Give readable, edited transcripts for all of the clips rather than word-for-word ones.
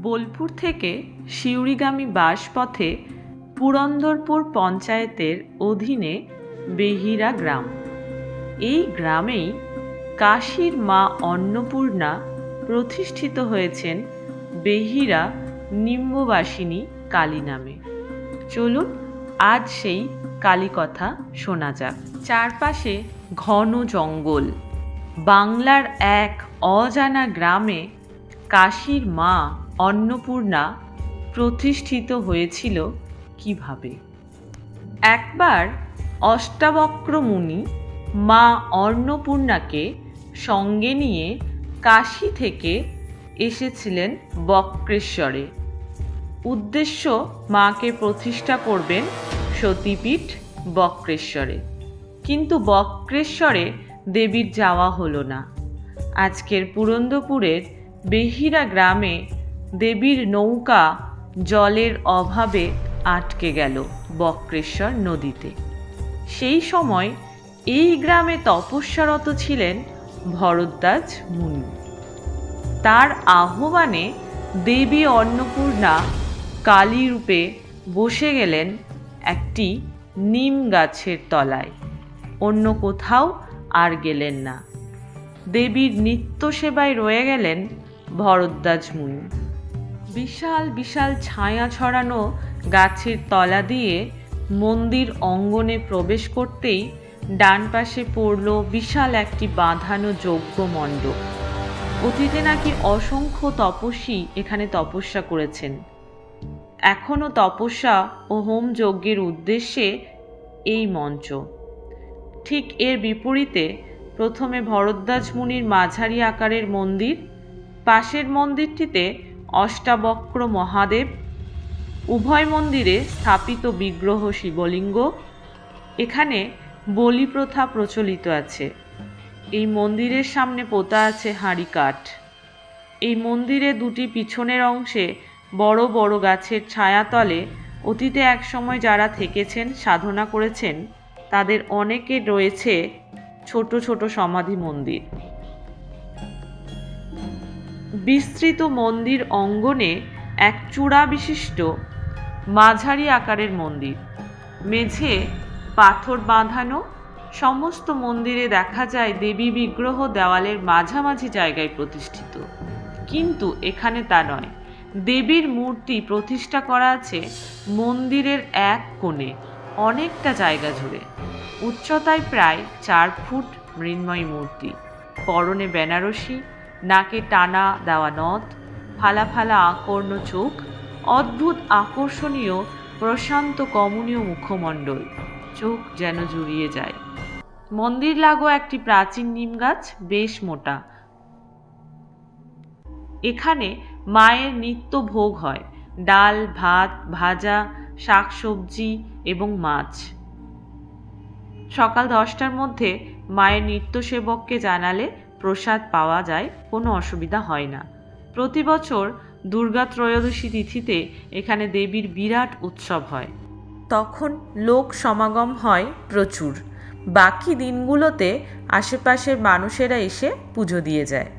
বোলপুর থেকে সিউড়িগামী বাসপথে পুরন্দরপুর পঞ্চায়েতের অধীনে বেহিরা গ্রাম। এই গ্রামেই কাশীর মা অন্নপূর্ণা প্রতিষ্ঠিত হয়েছেন বেহিরা নিম্ববাসিনী কালী নামে। চলুন আজ সেই কালী কথা শোনা যাক। চারপাশে ঘন জঙ্গল। বাংলার এক অজানা গ্রামে কাশীর মা অন্নপূর্ণা প্রতিষ্ঠিত হয়েছিল কিভাবে? একবার অষ্টাবক্র মুনি মা অন্নপূর্ণাকে সঙ্গে নিয়ে কাশী থেকে এসেছিলেন বক্রেশ্বরে। উদ্দেশ্য মাকে প্রতিষ্ঠা করবেন সতীপীঠ বক্রেশ্বরে। কিন্তু বক্রেশ্বরে দেবীর যাওয়া হলো না। আজকের পুরন্দরপুরের বেহিরা গ্রামে দেবীর নৌকা জলের অভাবে আটকে গেল বক্রেশ্বর নদীতে। সেই সময় এই গ্রামে তপস্যারত ছিলেন ভরদ্বাজ মুনি। তার আহ্বানে দেবী অন্নপূর্ণা কালী রূপে বসে গেলেন একটি নিম গাছের তলায়। অন্য কোথাও আর গেলেন না। দেবীর নিত্য সেবায় রয়ে গেলেন ভরদ্বাজ মুনি। বিশাল বিশাল ছায়া ছড়ানো গাছের তলা দিয়ে মন্দির অঙ্গনে প্রবেশ করতেই ডান পাশে পড়ল বিশাল একটি বাঁধানো যজ্ঞ মণ্ডপ। অতীতে নাকি অসংখ্য তপস্বী এখানে তপস্যা করেছেন। এখনও তপস্যা ও হোম যজ্ঞের উদ্দেশ্যে এই মঞ্চ। ঠিক এর বিপরীতে প্রথমে ভরদ্বাজ মুনির মাঝারি আকারের মন্দির, পাশের মন্দিরটিতে অষ্টাবক্র মহাদেব, উভয় মন্দিরে স্থাপিত বিগ্রহ শিবলিঙ্গ। এখানে বলি প্রথা প্রচলিত আছে। এই মন্দিরের সামনে পোতা আছে হাঁড়ি কাঠ। এই মন্দিরে দুটি পিছনের অংশে বড় বড় গাছের ছায়াতলে অতীতে একসময় যারা থেকেছেন, সাধনা করেছেন, তাদের অনেকের রয়েছে ছোট ছোট সমাধি মন্দির। বিস্তৃত মন্দির অঙ্গনে এক চূড়া বিশিষ্ট মাঝারি আকারের মন্দির, মেঝে পাথর বাঁধানো। সমস্ত মন্দিরে দেখা যায় দেবী বিগ্রহ দেওয়ালের মাঝামাঝি জায়গায় প্রতিষ্ঠিত, কিন্তু এখানে তা নয়। দেবীর মূর্তি প্রতিষ্ঠা করা আছে মন্দিরের এক কোণে, অনেকটা জায়গা জুড়ে। উচ্চতায় প্রায় 4 ফুট মৃন্ময়ী মূর্তি। পরনে বেনারসি, নাকে টানা দেওয়া নথ, ফালা ফালা আকর্ণ চোখ, অদ্ভুত আকর্ষণীয় প্রশান্ত কমনীয় মুখমণ্ডল, চোখ যেন জুড়িয়ে যায়। মন্দির লাগো একটি প্রাচীন নিম গাছ, বেশ মোটা। এখানে মায়ের নিত্য ভোগ হয়, ডাল, ভাত, ভাজা, শাকসবজি এবং মাছ। সকাল 10টার মধ্যে মায়ের নিত্য সেবককে জানালে প্রসাদ পাওয়া যায়, কোনো অসুবিধা হয় না। প্রতি বছর দুর্গা ত্রয়োদশী তিথিতে এখানে দেবীর বিরাট উৎসব হয়। তখন লোক সমাগম হয় প্রচুর। বাকি দিনগুলোতে আশেপাশের মানুষেরা এসে পুজো দিয়ে যায়।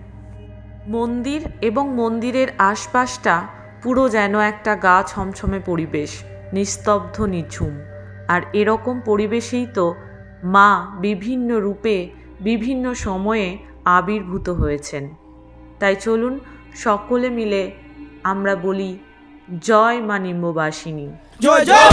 মন্দির এবং মন্দিরের আশপাশটা পুরো যেন একটা গা ছমছমে পরিবেশ, নিস্তব্ধ নিঝুম। আর এরকম পরিবেশেই তো মা বিভিন্ন রূপে বিভিন্ন সময়ে আবির্ভূত হয়েছেন। তাই চলুন সকলে মিলে আমরা বলি, জয় মা নিম্ববাসিনী। জয় জয়।